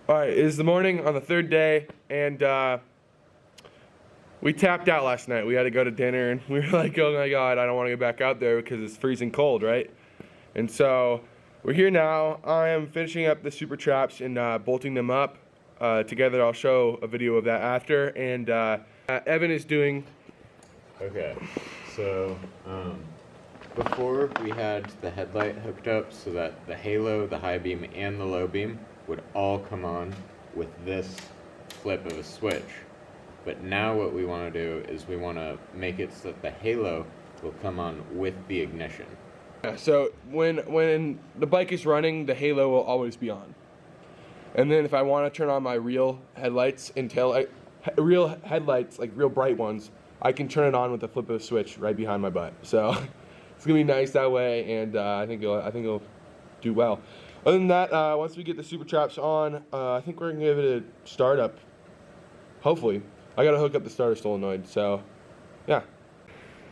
Alright, it is the morning on the third day, and we tapped out last night. We had to go to dinner, and we were like, oh my god, I don't want to go back out there because it's freezing cold, right? And so, we're here now. I am finishing up the super traps and bolting them up. Together, I'll show a video of that after, and Evan is doing... Okay, so before we had the headlight hooked up so that the halo, the high beam, and the low beam would all come on with this flip of a switch. But now what we want to do is we want to make it so that the halo will come on with the ignition. Yeah, so when the bike is running, the halo will always be on. And then if I want to turn on my real headlights and real headlights, like real bright ones, I can turn it on with the flip of a switch right behind my butt. So it's gonna be nice that way, and I think it'll do well. Other than that, once we get the super traps on, I think we're gonna give it a startup. Hopefully, I gotta hook up the starter solenoid. So, yeah.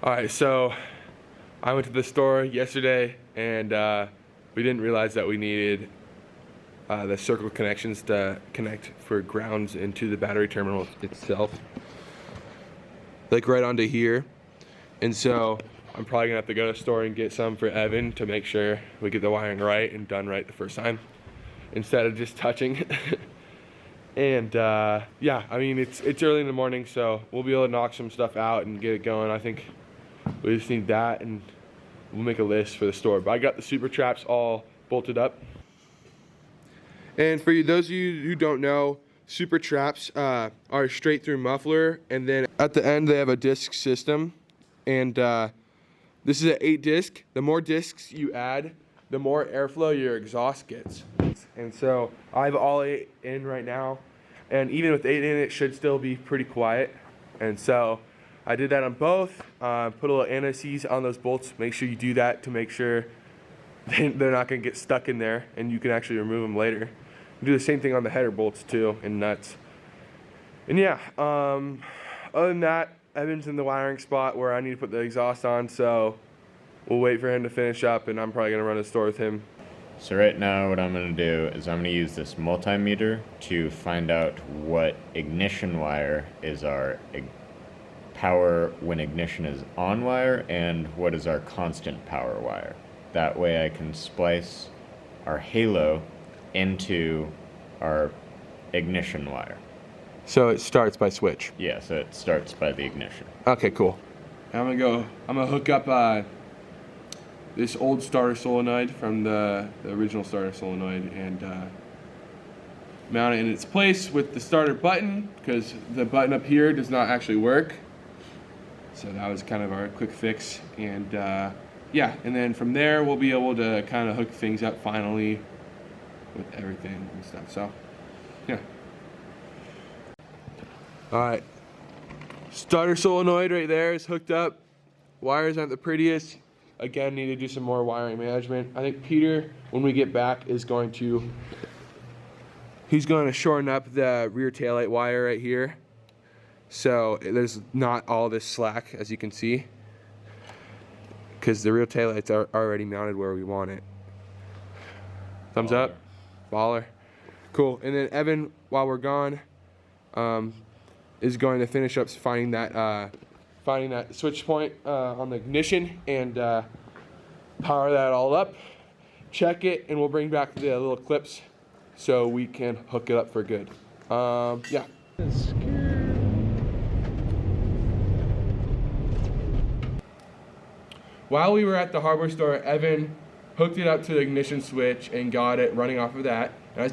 All right, so I went to the store yesterday, and we didn't realize that we needed the circle connections to connect for grounds into the battery terminal itself, like right onto here. And so I'm probably gonna have to go to the store and get some for Evan to make sure we get the wiring right and done right the first time instead of just touching. And yeah, I mean, it's early in the morning, so we'll be able to knock some stuff out and get it going. I think we just need that, and we'll make a list for the store. But I got the super traps all bolted up. And for those of you who don't know, super traps are straight through muffler, and then at the end they have a disc system. And this is an 8-disc. The more discs you add, the more airflow your exhaust gets. And so I have all 8 in right now, and even with 8 in, it should still be pretty quiet. And so I did that on both. Put a little anti-seize on those bolts. Make sure you do that to make sure they're not going to get stuck in there, and you can actually remove them later. Do the same thing on the header bolts too, and nuts. And yeah, other than that, Evan's in the wiring spot where I need to put the exhaust on, so we'll wait for him to finish up, and I'm probably going to run to the store with him. So right now what I'm going to do is I'm going to use this multimeter to find out what ignition wire is our power when ignition is on wire, and what is our constant power wire. That way I can splice our halo into our ignition wire. So it starts by switch? Yeah, so it starts by the ignition. Okay, cool. I'm gonna hook up this old starter solenoid from the original starter solenoid, and mount it in its place with the starter button, because the button up here does not actually work. So that was kind of our quick fix, and yeah, and then from there we'll be able to kind of hook things up finally with everything and stuff. So yeah. Alright, starter solenoid right there is hooked up. Wires aren't the prettiest. Again, need to do some more wiring management. I think Peter, when we get back, is going to shorten up the rear taillight wire right here, so there's not all this slack, as you can see, because the rear taillights are already mounted where we want it. Thumbs up. Baller. Cool. And then Evan, while we're gone, is going to finish up finding that switch point on the ignition, and power that all up, check it, and we'll bring back the little clips so we can hook it up for good. Yeah. While we were at the hardware store, Evan hooked it up to the ignition switch and got it running off of that. And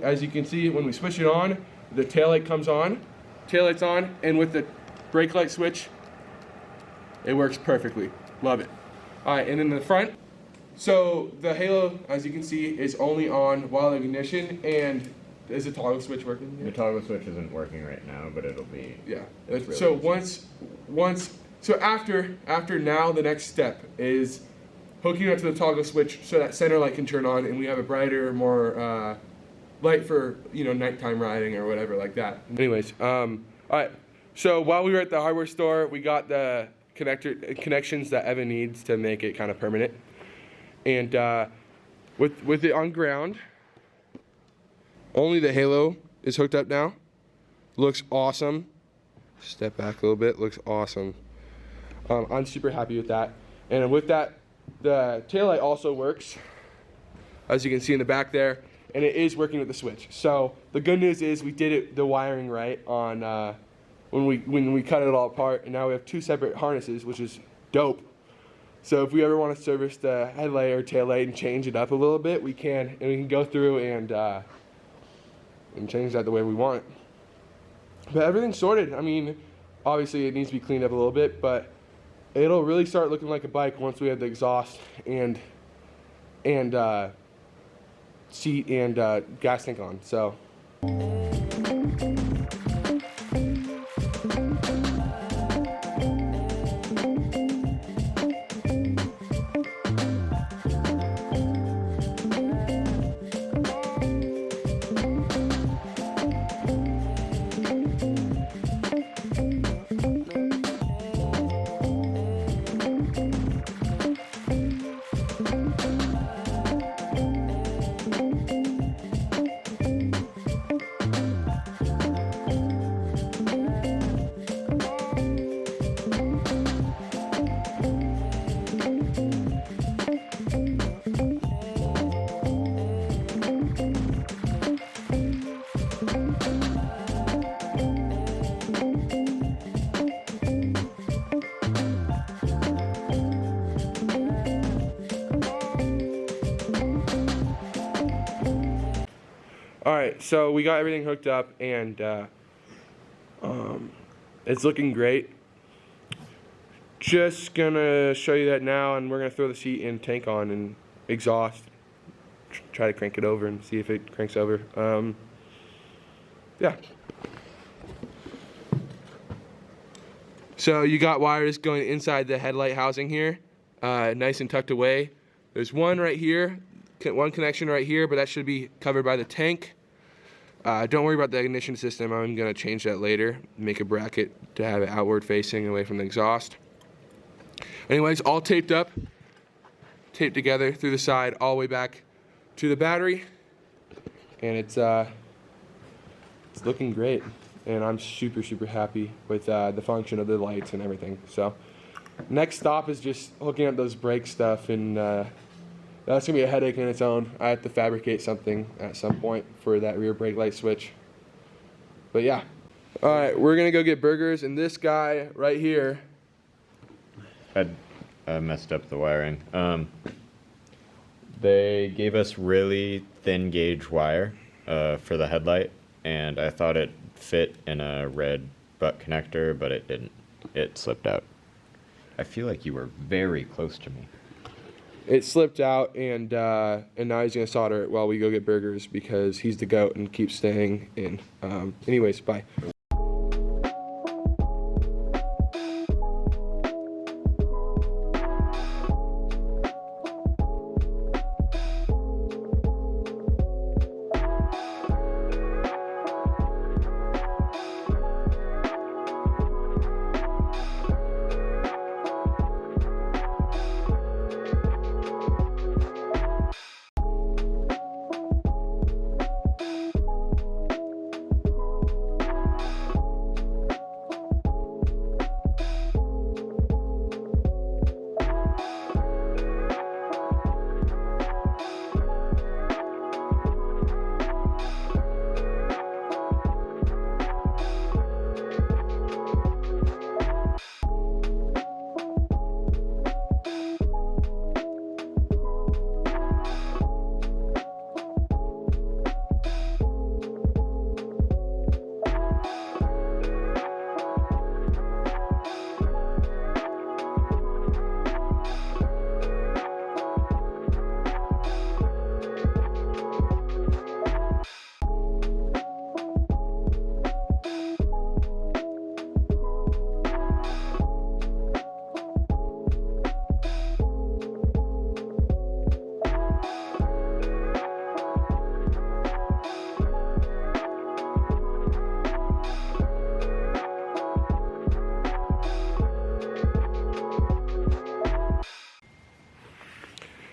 as you can see, when we switch it on, the taillight comes on, taillight's on, and with the brake light switch, it works perfectly. Love it. All right, and then the front. So the halo, as you can see, is only on while the ignition, and is the toggle switch working? The toggle switch isn't working right now, but it'll be. Yeah. Really so after now, the next step is hooking up to the toggle switch so that center light can turn on, and we have a brighter, more light for nighttime riding or whatever like that. Anyways, all right. So while we were at the hardware store, we got the connections that Evan needs to make it kind of permanent, and with it on ground, Only the halo is hooked up now. Looks awesome. Step back a little bit. Looks awesome. I'm super happy with that. And with that, the taillight also works, as you can see in the back there, and it is working with the switch. So the good news is we did the wiring right on when we cut it all apart, and now we have 2 separate harnesses, which is dope. So if we ever want to service the headlight or taillight and change it up a little bit, we can, and we can go through and change that the way we want it. But everything's sorted. I mean, obviously it needs to be cleaned up a little bit, but it'll really start looking like a bike once we have the exhaust and seat and gas tank on. So. Alright, so we got everything hooked up, and it's looking great. Just gonna show you that now, and we're gonna throw the seat and tank on and exhaust. Try to crank it over and see if it cranks over. Yeah. So you got wires going inside the headlight housing here, nice and tucked away. There's one right here, one connection right here, but that should be covered by the tank. Don't worry about the ignition system. I'm going to change that later, make a bracket to have it outward facing away from the exhaust. Anyways, all taped up, taped together through the side all the way back to the battery, and it's looking great, and I'm super happy with the function of the lights and everything. So next stop is just hooking up those brake stuff, and that's going to be a headache in its own. I have to fabricate something at some point for that rear brake light switch. But yeah. Alright, we're going to go get burgers, and this guy right here. I messed up the wiring. They gave us really thin gauge wire for the headlight, and I thought it fit in a red butt connector, but it didn't. It slipped out. I feel like you were very close to me. It slipped out, and now he's going to solder it while we go get burgers because he's the goat and keeps staying in. Anyways, bye.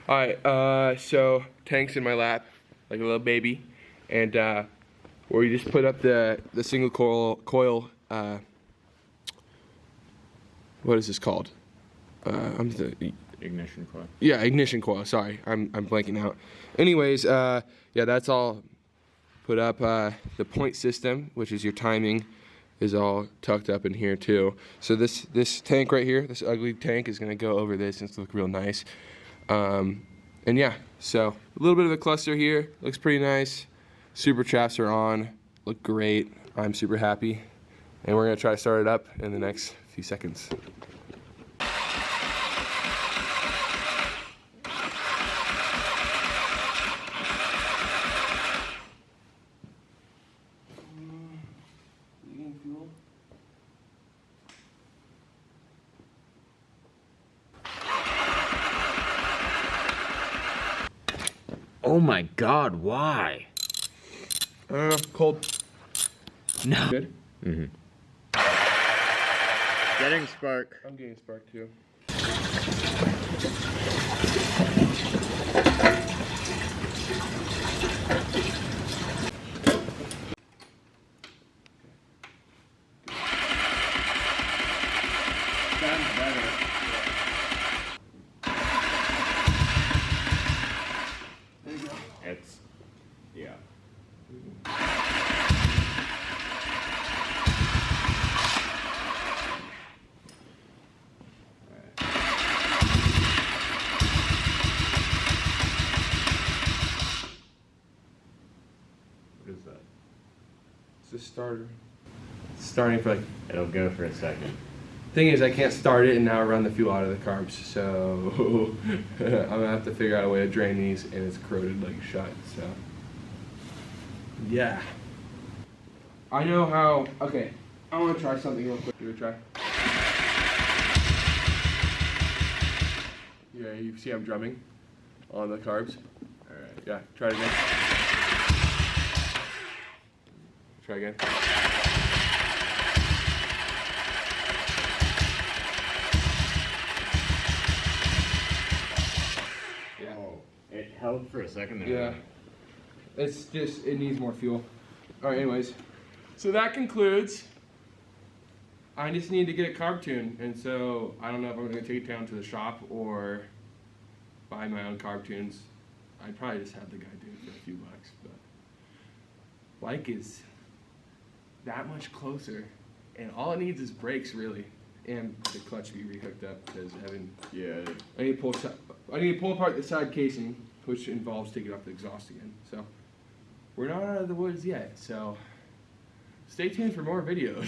Alright, so tank's in my lap, like a little baby, and where you just put up the single coil. What is this called? Ignition coil. Yeah, ignition coil. Sorry, I'm blanking out. Anyways, yeah, that's all put up. The point system, which is your timing, is all tucked up in here too. So this tank right here, this ugly tank, is gonna go over this and it's look real nice. And yeah, so a little bit of a cluster here. Looks pretty nice. Super traps are on. Look great. I'm super happy. And we're gonna try to start it up in the next few seconds. Oh my God! Why? Cold. No. Good? Mm-hmm. Getting spark. I'm getting spark too. Sounds better. There you go. It's, yeah. What is that? It's a starter. It's starting for like. It'll go for a second. Thing is, I can't start it and now run the fuel out of the carbs, so I'm gonna have to figure out a way to drain these, and it's corroded like shut. So yeah, I know how. Okay, I want to try something real quick. Give it a try. Yeah, you see I'm drumming on the carbs. All right, yeah, try it again. Try again. It held for a second there. Yeah. It's just, it needs more fuel. Alright, anyways. So that concludes. I just need to get a carb tune, and so I don't know if I'm going to take it down to the shop or buy my own carb tunes. I'd probably just have the guy do it for a few bucks, but bike is that much closer, and all it needs is brakes, really, and the clutch to be rehooked up, because I need to pull apart the side casing, which involves taking off the exhaust again. So we're not out of the woods yet, so stay tuned for more videos.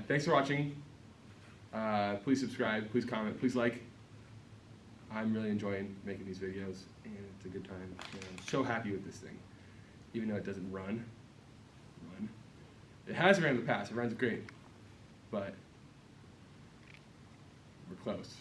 Thanks for watching. Please subscribe, please comment, please like. I'm really enjoying making these videos, and it's a good time. And I'm so happy with this thing, even though it doesn't run. It has ran in the past, it runs great, but we're close.